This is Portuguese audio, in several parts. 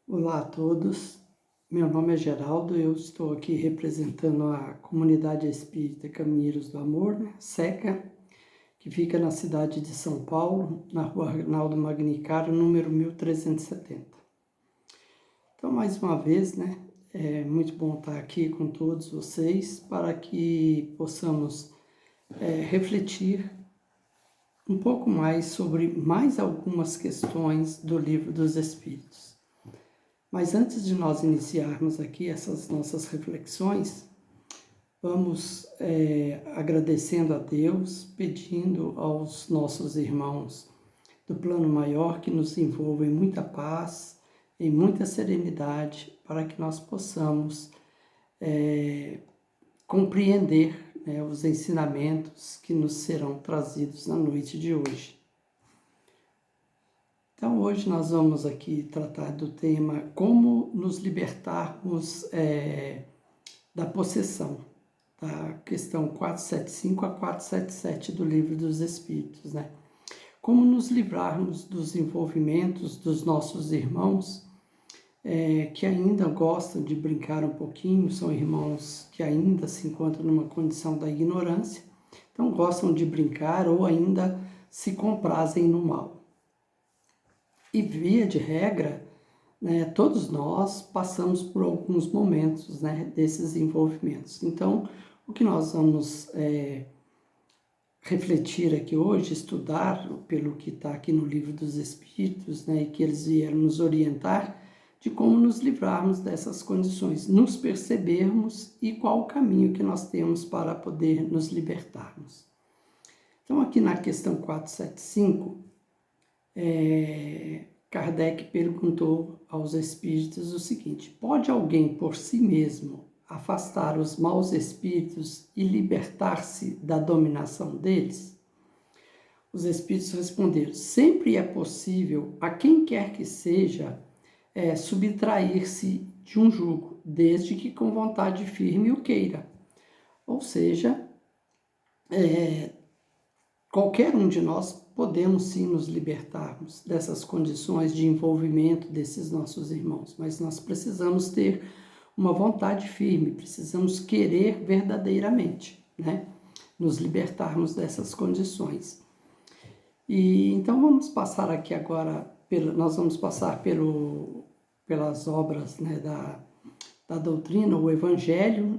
Olá a todos, meu nome é Geraldo, eu estou aqui representando a Comunidade Espírita Caminheiros do Amor, SECA, que fica na cidade de São Paulo, na rua Arnaldo Magnicaro, número 1370. Então, mais uma vez, é muito bom estar aqui com todos vocês para que possamos refletir um pouco mais sobre mais algumas questões do Livro dos Espíritos. Mas antes de nós iniciarmos aqui essas nossas reflexões, vamos agradecendo a Deus, pedindo aos nossos irmãos do plano maior que nos envolvam em muita paz, em muita serenidade, para que nós possamos compreender os ensinamentos que nos serão trazidos na noite de hoje. Então, hoje nós vamos aqui tratar do tema como nos libertarmos da possessão, da questão 475 a 477 do Livro dos Espíritos, Como nos livrarmos dos envolvimentos dos nossos irmãos que ainda gostam de brincar um pouquinho, são irmãos que ainda se encontram numa condição da ignorância, então gostam de brincar ou ainda se comprazem no mal. E via de regra, todos nós passamos por alguns momentos desses envolvimentos. Então, o que nós vamos refletir aqui hoje, estudar pelo que está aqui no Livro dos Espíritos, e que eles vieram nos orientar de como nos livrarmos dessas condições, nos percebermos e qual o caminho que nós temos para poder nos libertarmos. Então, aqui na questão 475, Kardec perguntou aos espíritos o seguinte: pode alguém por si mesmo afastar os maus espíritos e libertar-se da dominação deles? Os espíritos responderam: sempre é possível a quem quer que seja subtrair-se de um jugo, desde que com vontade firme o queira. Ou seja, qualquer um de nós podemos sim nos libertarmos dessas condições de envolvimento desses nossos irmãos, mas nós precisamos ter uma vontade firme, precisamos querer verdadeiramente, nos libertarmos dessas condições. E então vamos passar aqui agora, nós vamos passar pelas obras da doutrina, o Evangelho,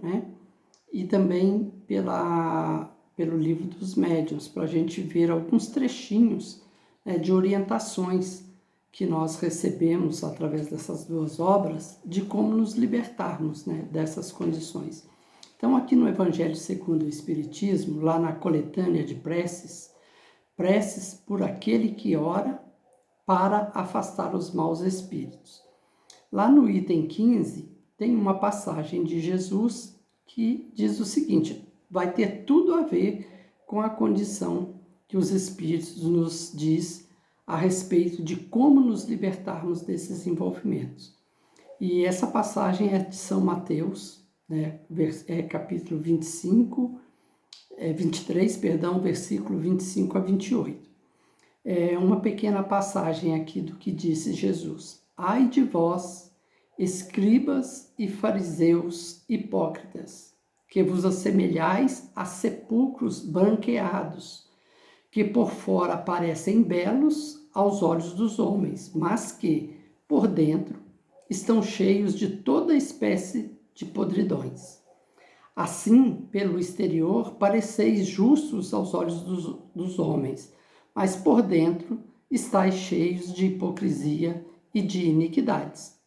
e também pelo Livro dos Médiuns, para a gente ver alguns trechinhos de orientações que nós recebemos através dessas duas obras, de como nos libertarmos dessas condições. Então, aqui no Evangelho segundo o Espiritismo, lá na coletânea de preces por aquele que ora para afastar os maus espíritos. Lá no item 15, tem uma passagem de Jesus que diz o seguinte: vai ter tudo a ver com a condição que os Espíritos nos diz a respeito de como nos libertarmos desses envolvimentos. E essa passagem é de São Mateus, capítulo 23, versículo 25 a 28. É uma pequena passagem aqui do que disse Jesus: ai de vós, escribas e fariseus hipócritas, que vos assemelhais a sepulcros branqueados, que por fora parecem belos aos olhos dos homens, mas que, por dentro, estão cheios de toda espécie de podridões. Assim, pelo exterior, pareceis justos aos olhos dos homens, mas por dentro estáis cheios de hipocrisia e de iniquidades.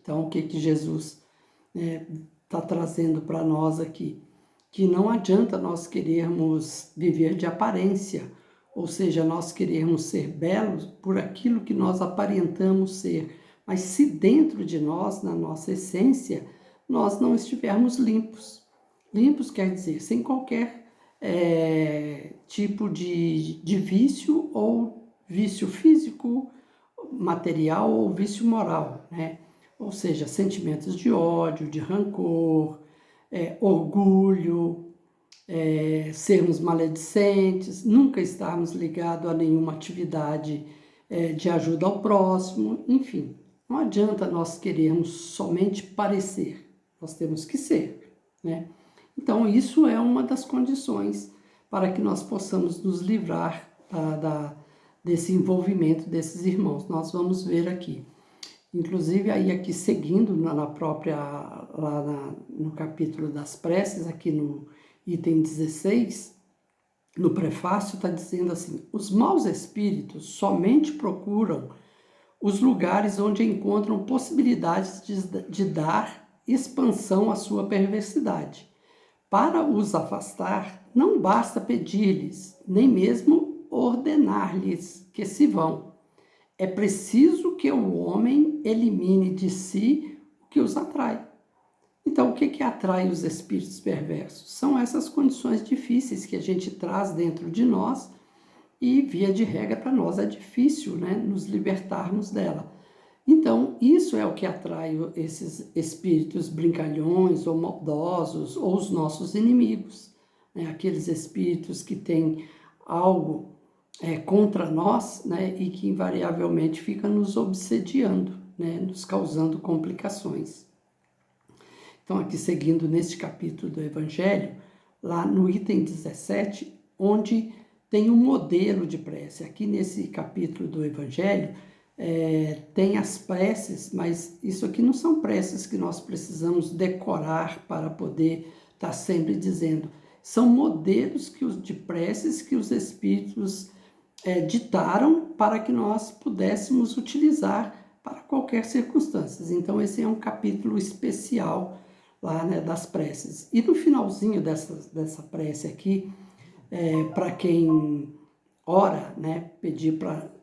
Então, o que Jesus está trazendo para nós aqui? Que não adianta nós querermos viver de aparência, ou seja, nós querermos ser belos por aquilo que nós aparentamos ser, mas se dentro de nós, na nossa essência, nós não estivermos limpos. Limpos quer dizer sem qualquer tipo de vício, ou vício físico, material, ou vício moral, Ou seja, sentimentos de ódio, de rancor, orgulho, sermos maledicentes, nunca estarmos ligados a nenhuma atividade de ajuda ao próximo, enfim. Não adianta nós querermos somente parecer, nós temos que ser, né? Então, isso é uma das condições para que nós possamos nos livrar desse envolvimento desses irmãos. Nós vamos ver aqui. Inclusive, aí aqui seguindo na própria, no capítulo das preces, aqui no item 16, no prefácio está dizendo assim: os maus espíritos somente procuram os lugares onde encontram possibilidades de dar expansão à sua perversidade. Para os afastar, não basta pedir-lhes, nem mesmo ordenar-lhes que se vão. É preciso que o homem elimine de si o que os atrai. Então, o que atrai os espíritos perversos? São essas condições difíceis que a gente traz dentro de nós e, via de regra, para nós é difícil, né, nos libertarmos dela. Então, isso é o que atrai esses espíritos brincalhões ou maldosos ou os nossos inimigos, né? Aqueles espíritos que têm algo contra nós, né, e que invariavelmente fica nos obsediando, né, nos causando complicações. Então, aqui seguindo neste capítulo do Evangelho, lá no item 17, onde tem um modelo de prece. Aqui nesse capítulo do Evangelho, tem as preces, mas isso aqui não são preces que nós precisamos decorar para poder estar sempre dizendo. São modelos de preces que os Espíritos ditaram para que nós pudéssemos utilizar para qualquer circunstância. Então, esse é um capítulo especial lá, né, das preces. E no finalzinho dessa prece aqui, para quem ora, né, pedir para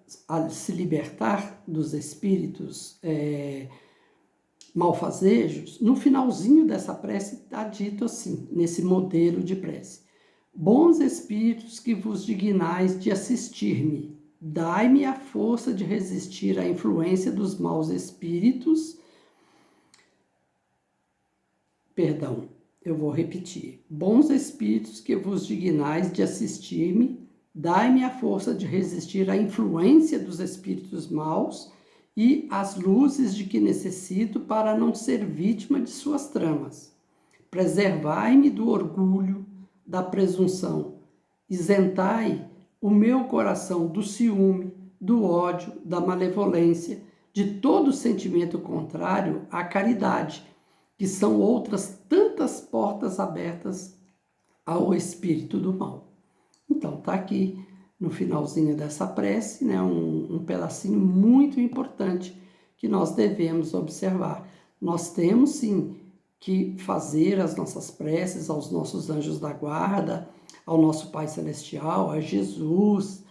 se libertar dos espíritos malfazejos, no finalzinho dessa prece está dito assim, nesse modelo de prece: bons espíritos que vos dignais de assistir-me, dai-me a força de resistir à influência dos maus espíritos. Perdão, eu vou repetir. Bons espíritos que vos dignais de assistir-me, dai-me a força de resistir à influência dos espíritos maus e às luzes de que necessito para não ser vítima de suas tramas. Preservai-me do orgulho, da presunção. Isentai o meu coração do ciúme, do ódio, da malevolência, de todo sentimento contrário à caridade, que são outras tantas portas abertas ao espírito do mal. Então, está aqui no finalzinho dessa prece, né, um pedacinho muito importante que nós devemos observar. Nós temos, sim, que fazer as nossas preces aos nossos anjos da guarda, ao nosso Pai Celestial, a Jesus,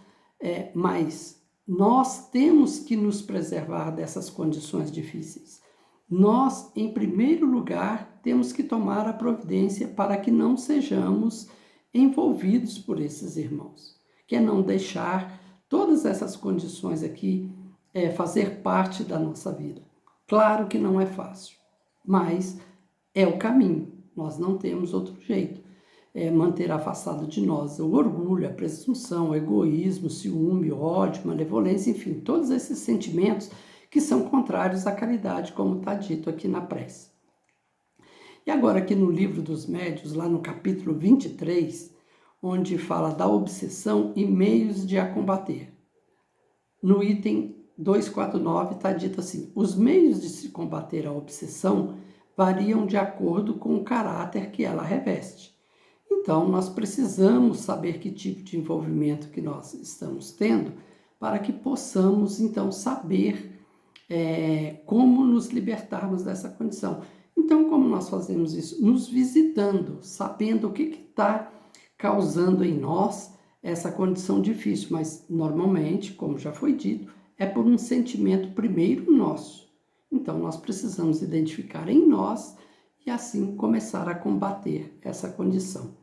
mas nós temos que nos preservar dessas condições difíceis. Nós, em primeiro lugar, temos que tomar a providência para que não sejamos envolvidos por esses irmãos, que é não deixar todas essas condições aqui fazer parte da nossa vida. Claro que não é fácil, mas é o caminho, nós não temos outro jeito. Manter afastado de nós o orgulho, a presunção, o egoísmo, o ciúme, o ódio, malevolência, enfim, todos esses sentimentos que são contrários à caridade, como está dito aqui na prece. E agora aqui no Livro dos Médiuns, lá no capítulo 23, onde fala da obsessão e meios de a combater. No item 249 está dito assim: os meios de se combater a obsessão variam de acordo com o caráter que ela reveste. Então, nós precisamos saber que tipo de envolvimento que nós estamos tendo para que possamos, então, saber como nos libertarmos dessa condição. Então, como nós fazemos isso? Nos visitando, sabendo o que está causando em nós essa condição difícil, mas normalmente, como já foi dito, é por um sentimento primeiro nosso. Então, nós precisamos identificar em nós e assim começar a combater essa condição.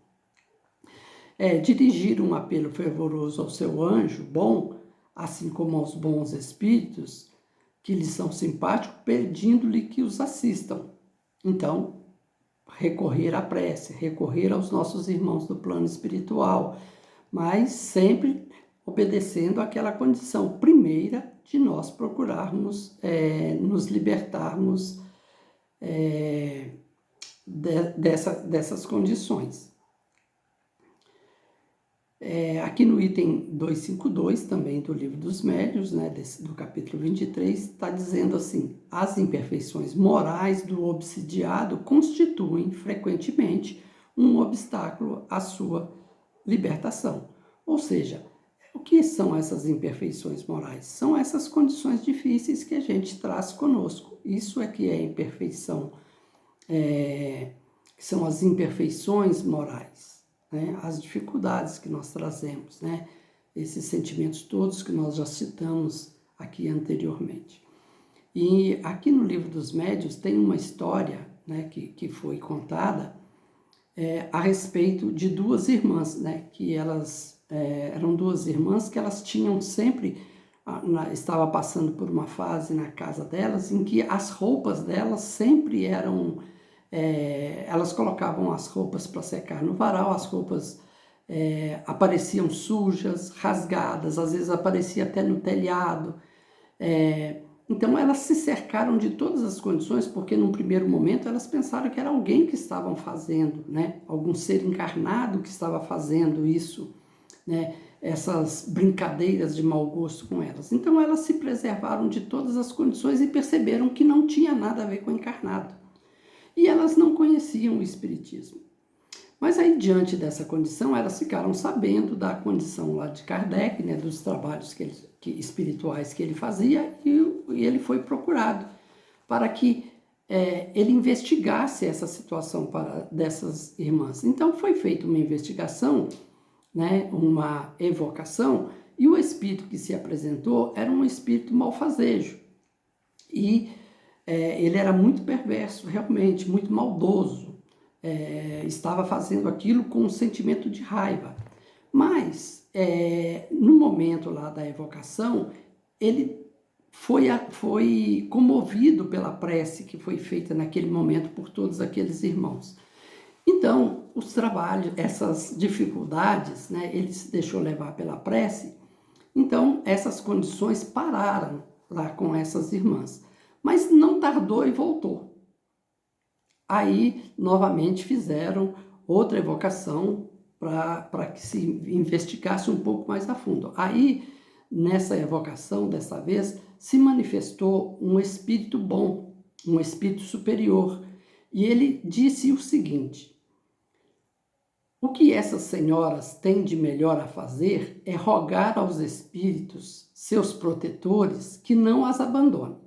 Dirigir um apelo fervoroso ao seu anjo bom, assim como aos bons espíritos, que lhes são simpáticos, pedindo-lhe que os assistam. Então, recorrer à prece, recorrer aos nossos irmãos do plano espiritual, mas sempre obedecendo àquela condição primeira de nós procurarmos nos libertarmos dessas condições. Aqui no item 252, também do Livro dos Médiuns, né, do capítulo 23, está dizendo assim: as imperfeições morais do obsidiado constituem frequentemente um obstáculo à sua libertação. Ou seja, o que são essas imperfeições morais? São essas condições difíceis que a gente traz conosco. Isso é que é imperfeição, que são as imperfeições morais, né? As dificuldades que nós trazemos, né? Esses sentimentos todos que nós já citamos aqui anteriormente. E aqui no Livro dos Médiuns tem uma história, né, que foi contada a respeito de duas irmãs, né, que elas eram duas irmãs que elas tinham sempre, estava passando por uma fase na casa delas em que as roupas delas sempre eram, elas colocavam as roupas para secar no varal, as roupas apareciam sujas, rasgadas, às vezes aparecia até no telhado. Então elas se cercaram de todas as condições, porque num primeiro momento elas pensaram que era alguém que estavam fazendo, né? Algum ser encarnado que estava fazendo isso, né? Essas brincadeiras de mau gosto com elas. Então elas se preservaram de todas as condições e perceberam que não tinha nada a ver com o encarnado. E elas não conheciam o Espiritismo. Mas aí, diante dessa condição, elas ficaram sabendo da condição lá de Kardec, né, dos trabalhos espirituais que ele fazia, e ele foi procurado para que ele investigasse essa situação dessas irmãs. Então, foi feita uma investigação, né, uma evocação, e o espírito que se apresentou era um espírito malfazejo. E ele era muito perverso, realmente, muito maldoso. Estava fazendo aquilo com um sentimento de raiva. Mas, no momento lá da evocação, ele foi comovido pela prece que foi feita naquele momento por todos aqueles irmãos. Então, os trabalhos, essas dificuldades, né, ele se deixou levar pela prece, então essas condições pararam lá com essas irmãs. Mas não tardou e voltou. Aí, novamente, fizeram outra evocação para que se investigasse um pouco mais a fundo. Aí, nessa evocação, dessa vez, se manifestou um espírito bom, um espírito superior. E ele disse o seguinte: o que essas senhoras têm de melhor a fazer é rogar aos espíritos, seus protetores, que não as abandonem.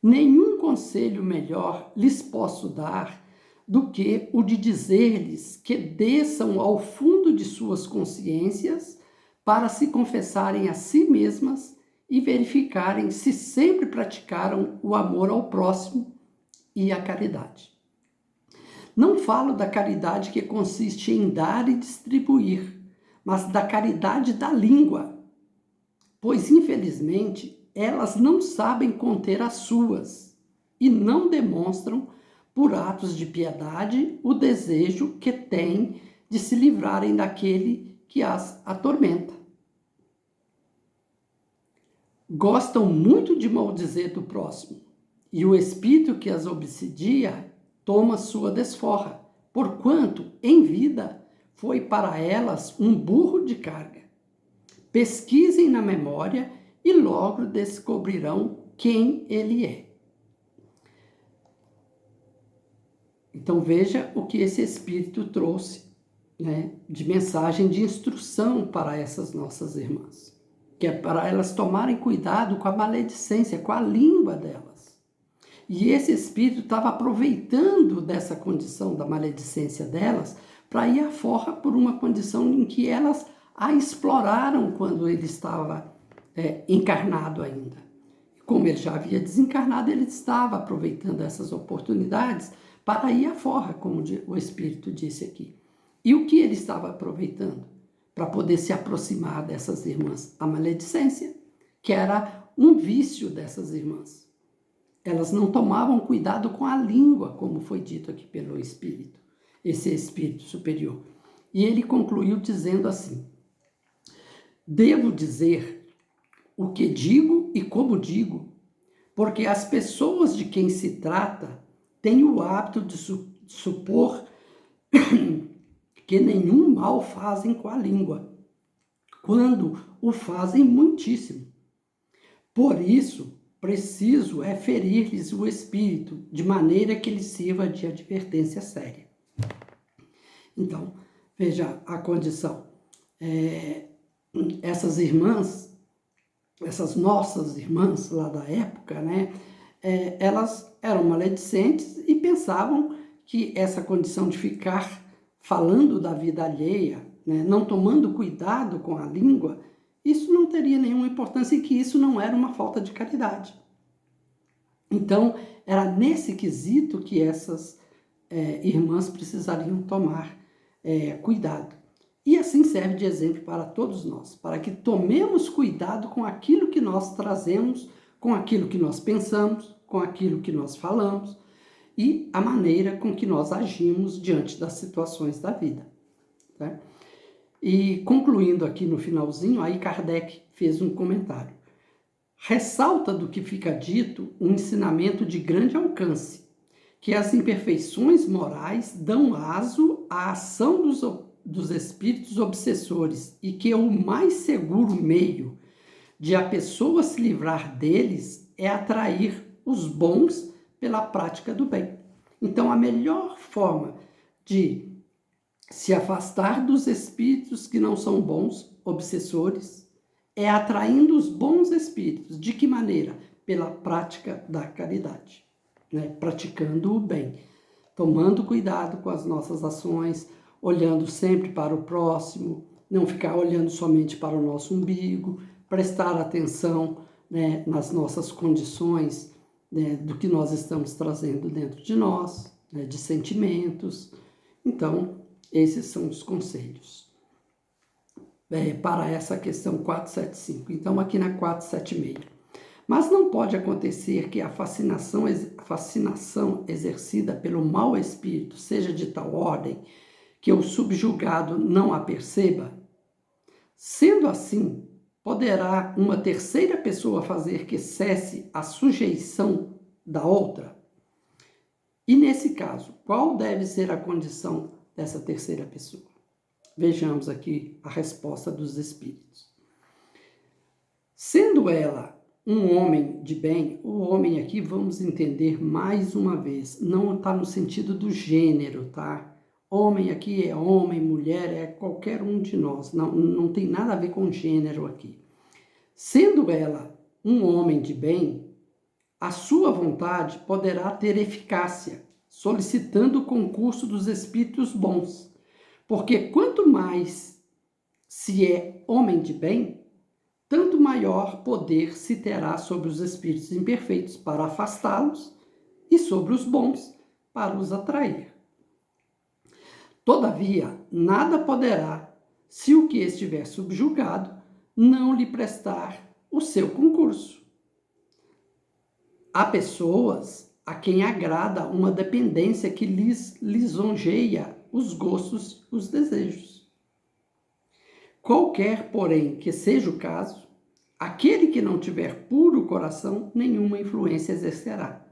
Nenhum conselho melhor lhes posso dar do que o de dizer-lhes que desçam ao fundo de suas consciências para se confessarem a si mesmas e verificarem se sempre praticaram o amor ao próximo e a caridade. Não falo da caridade que consiste em dar e distribuir, mas da caridade da língua, pois, infelizmente, elas não sabem conter as suas e não demonstram, por atos de piedade, o desejo que têm de se livrarem daquele que as atormenta. Gostam muito de maldizer do próximo, e o espírito que as obsidia toma sua desforra, porquanto, em vida, foi para elas um burro de carga. Pesquisem na memória e logo descobrirão quem ele é. Então veja o que esse espírito trouxe, né, de mensagem de instrução para essas nossas irmãs, que é para elas tomarem cuidado com a maledicência, com a língua delas. E esse espírito estava aproveitando dessa condição da maledicência delas para ir à forra por uma condição em que elas a exploraram quando ele estava encarnado ainda. Como ele já havia desencarnado, ele estava aproveitando essas oportunidades para ir à forra, como o Espírito disse aqui. E o que ele estava aproveitando? Para poder se aproximar dessas irmãs. A maledicência, que era um vício dessas irmãs. Elas não tomavam cuidado com a língua, como foi dito aqui pelo Espírito, esse Espírito superior. E ele concluiu dizendo assim: Devo dizer o que digo e como digo, porque as pessoas de quem se trata têm o hábito de supor que nenhum mal fazem com a língua, quando o fazem muitíssimo. Por isso, preciso é ferir-lhes o espírito, de maneira que lhes sirva de advertência séria. Então, veja a condição. Essas irmãs, essas nossas irmãs lá da época, né, elas eram maledicentes e pensavam que essa condição de ficar falando da vida alheia, né, não tomando cuidado com a língua, isso não teria nenhuma importância e que isso não era uma falta de caridade. Então, era nesse quesito que essas irmãs precisariam tomar cuidado. E assim serve de exemplo para todos nós, para que tomemos cuidado com aquilo que nós trazemos, com aquilo que nós pensamos, com aquilo que nós falamos e a maneira com que nós agimos diante das situações da vida. Tá? E concluindo aqui no finalzinho, aí Kardec fez um comentário. Ressalta do que fica dito um ensinamento de grande alcance, que as imperfeições morais dão aso à ação dos espíritos obsessores e que o mais seguro meio de a pessoa se livrar deles é atrair os bons pela prática do bem. Então, a melhor forma de se afastar dos espíritos que não são bons, obsessores, é atraindo os bons espíritos. De que maneira? Pela prática da caridade, né? Praticando o bem, tomando cuidado com as nossas ações, olhando sempre para o próximo, não ficar olhando somente para o nosso umbigo, prestar atenção, né, nas nossas condições, né, do que nós estamos trazendo dentro de nós, né, de sentimentos. Então, esses são os conselhos para essa questão 475. Então, aqui na 476. Mas não pode acontecer que a fascinação exercida pelo mau espírito seja de tal ordem que o subjugado não a perceba? Sendo assim, poderá uma terceira pessoa fazer que cesse a sujeição da outra? E nesse caso, qual deve ser a condição dessa terceira pessoa? Vejamos aqui a resposta dos espíritos. Sendo ela um homem de bem, o homem aqui, vamos entender mais uma vez, não está no sentido do gênero, tá? Homem aqui é homem, mulher é qualquer um de nós, não tem nada a ver com gênero aqui. Sendo ela um homem de bem, a sua vontade poderá ter eficácia, solicitando o concurso dos espíritos bons, porque quanto mais se é homem de bem, tanto maior poder se terá sobre os espíritos imperfeitos para afastá-los e sobre os bons para os atrair. Todavia, nada poderá, se o que estiver subjugado não lhe prestar o seu concurso. Há pessoas a quem agrada uma dependência que lhes lisonjeia os gostos, os desejos. Qualquer, porém, que seja o caso, aquele que não tiver puro coração, nenhuma influência exercerá.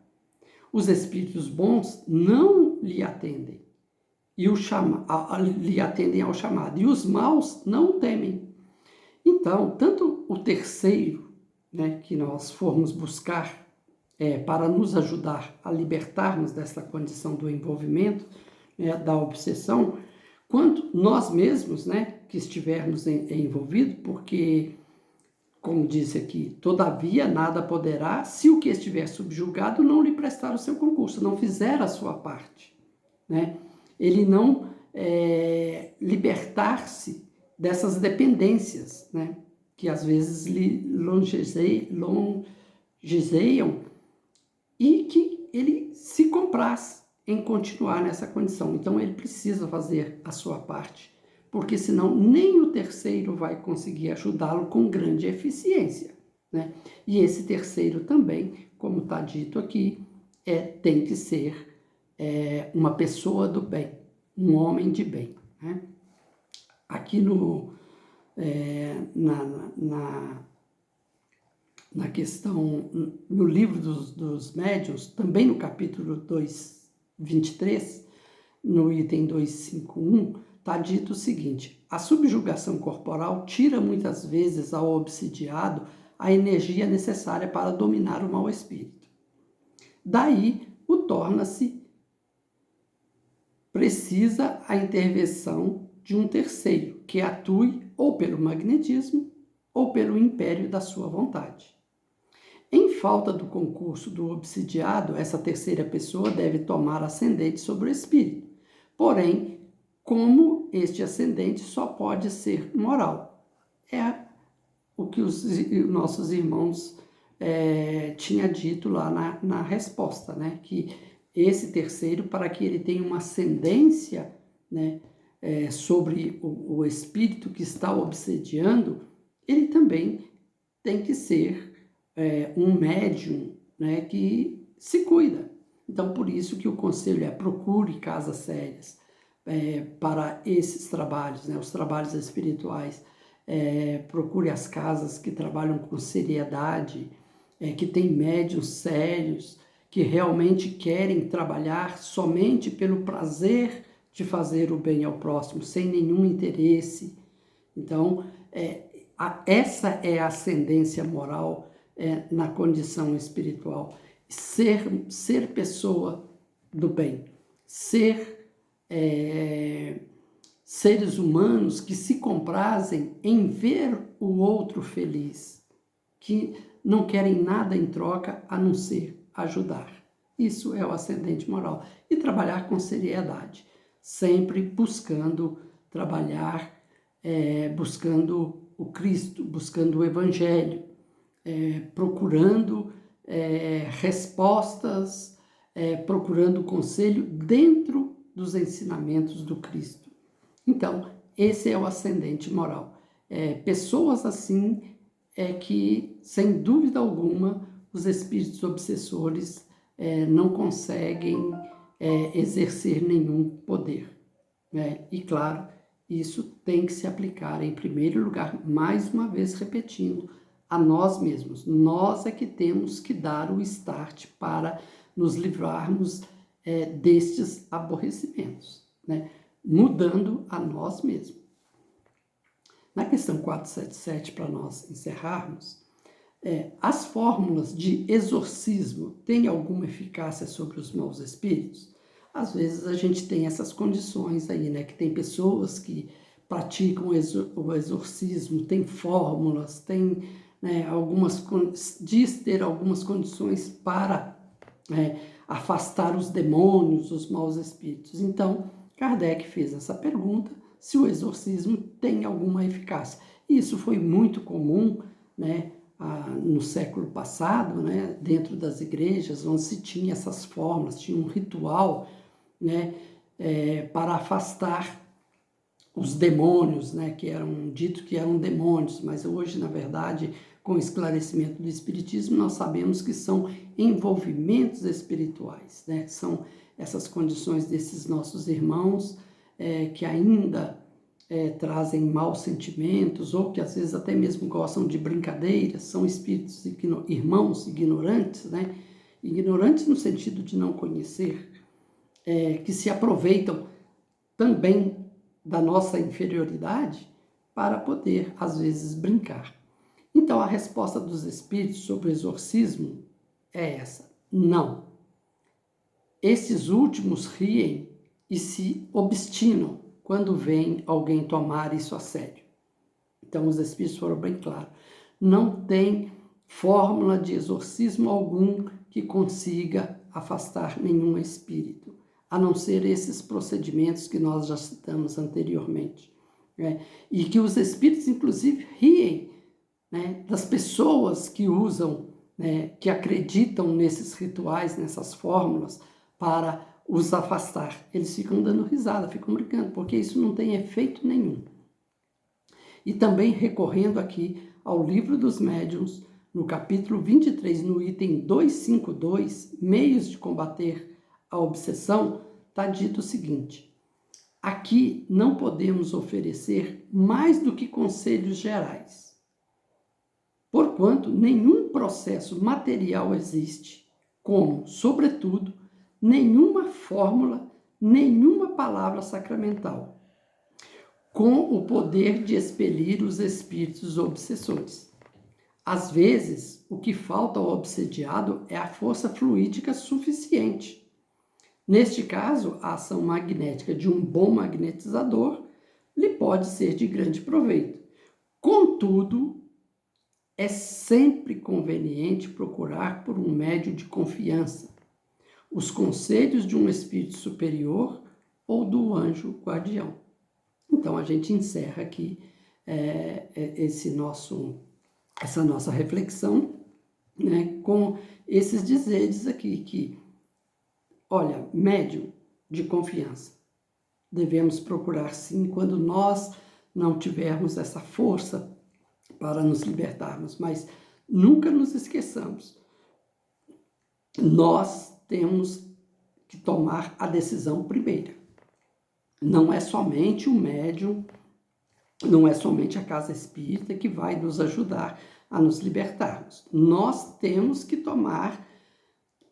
Os espíritos bons não lhe atendem, lhe atendem ao chamado, e os maus não temem. Então, tanto o terceiro, né, que nós formos buscar para nos ajudar a libertarmos dessa condição do envolvimento, né, da obsessão, quanto nós mesmos, né, que estivermos envolvidos, porque, como disse aqui, todavia nada poderá, se o que estiver subjugado não lhe prestar o seu concurso, não fizer a sua parte, né? Ele não libertar-se dessas dependências, né, que às vezes lhe longezeiam e que ele se compraz em continuar nessa condição. Então, ele precisa fazer a sua parte, porque senão nem o terceiro vai conseguir ajudá-lo com grande eficiência, né? E esse terceiro também, como está dito aqui, tem que ser uma pessoa do bem, um homem de bem, né? Aqui no na questão, no livro dos médiuns, também no capítulo 223, no item 251, está dito o seguinte: a subjugação corporal tira muitas vezes ao obsidiado a energia necessária para dominar o mau espírito. Daí o torna-se precisa a intervenção de um terceiro, que atue ou pelo magnetismo ou pelo império da sua vontade. Em falta do concurso do obsidiado, essa terceira pessoa deve tomar ascendente sobre o espírito. Porém, como este ascendente só pode ser moral. É o que os nossos irmãos tinham dito lá na resposta, né? Que esse terceiro, para que ele tenha uma ascendência, né, sobre o espírito que está obsediando, ele também tem que ser um médium, né, que se cuida. Então, por isso que o conselho procure casas sérias para esses trabalhos, né, os trabalhos espirituais. Procure as casas que trabalham com seriedade, que tem médiuns sérios, que realmente querem trabalhar somente pelo prazer de fazer o bem ao próximo, sem nenhum interesse. Então, essa é a ascendência moral na condição espiritual. Ser pessoa do bem, ser seres humanos que se comprazem em ver o outro feliz, que não querem nada em troca a não ser ajudar. Isso é o ascendente moral. E trabalhar com seriedade, sempre buscando trabalhar, buscando o Cristo, buscando o Evangelho, procurando respostas, procurando conselho dentro dos ensinamentos do Cristo. Então, esse é o ascendente moral. Pessoas assim que, sem dúvida alguma, os espíritos obsessores não conseguem exercer nenhum poder. Né? E, claro, isso tem que se aplicar, em primeiro lugar, mais uma vez repetindo, a nós mesmos. Nós é que temos que dar o start para nos livrarmos destes aborrecimentos, né? Mudando a nós mesmos. Na questão 477, para nós encerrarmos, as fórmulas de exorcismo têm alguma eficácia sobre os maus espíritos? Às vezes a gente tem essas condições aí, né? Que tem pessoas que praticam o exorcismo, tem fórmulas, tem diz ter algumas condições para afastar os demônios, os maus espíritos. Então, Kardec fez essa pergunta, se o exorcismo tem alguma eficácia. Isso foi muito comum, né, no século passado, né, dentro das igrejas, onde se tinha essas fórmulas, tinha um ritual, né, para afastar os demônios, né, que eram ditos que eram demônios, mas hoje, na verdade, com o esclarecimento do Espiritismo, nós sabemos que são envolvimentos espirituais, né? São essas condições desses nossos irmãos que ainda trazem maus sentimentos, ou que às vezes até mesmo gostam de brincadeiras, são espíritos, irmãos ignorantes, né? Ignorantes no sentido de não conhecer, que se aproveitam também da nossa inferioridade para poder, às vezes, brincar. Então, a resposta dos espíritos sobre o exorcismo é essa: não. Esses últimos riem e se obstinam quando vem alguém tomar isso a sério. Então, os espíritos foram bem claros. Não tem fórmula de exorcismo algum que consiga afastar nenhum espírito, a não ser esses procedimentos que nós já citamos anteriormente. Né? E que os espíritos, inclusive, riem, né, das pessoas que usam, né, que acreditam nesses rituais, nessas fórmulas, para os afastar. Eles ficam dando risada, ficam brincando, porque isso não tem efeito nenhum. E também recorrendo aqui ao Livro dos Médiuns, no capítulo 23, no item 252, Meios de Combater a Obsessão, está dito o seguinte: Aqui não podemos oferecer mais do que conselhos gerais, porquanto nenhum processo material existe, como, sobretudo, nenhuma fórmula, nenhuma palavra sacramental, com o poder de expelir os espíritos obsessores. Às vezes, o que falta ao obsediado é a força fluídica suficiente. Neste caso, a ação magnética de um bom magnetizador lhe pode ser de grande proveito. Contudo, é sempre conveniente procurar por um médium de confiança, os conselhos de um espírito superior ou do anjo guardião. Então, a gente encerra aqui essa nossa reflexão, né, com esses dizeres aqui, que, olha, médium de confiança, devemos procurar sim quando nós não tivermos essa força para nos libertarmos, mas nunca nos esqueçamos, nós temos que tomar a decisão primeira. Não é somente o médium, não é somente a casa espírita que vai nos ajudar a nos libertarmos. Nós temos que tomar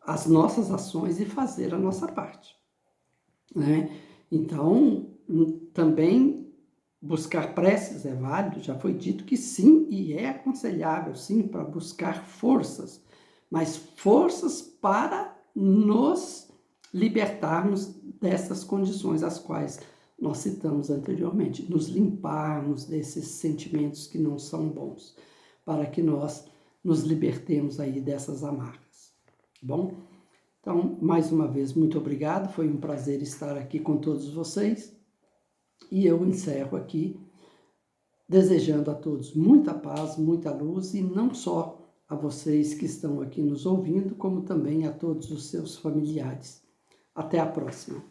as nossas ações e fazer a nossa parte, né? Então, também buscar preces é válido, já foi dito que sim, e é aconselhável, sim, para buscar forças, mas forças para nos libertarmos dessas condições às quais nós citamos anteriormente, nos limparmos desses sentimentos que não são bons, para que nós nos libertemos aí dessas amarras, tá bom? Então, mais uma vez, muito obrigado, foi um prazer estar aqui com todos vocês, e eu encerro aqui, desejando a todos muita paz, muita luz, e não só a vocês que estão aqui nos ouvindo, como também a todos os seus familiares. Até a próxima.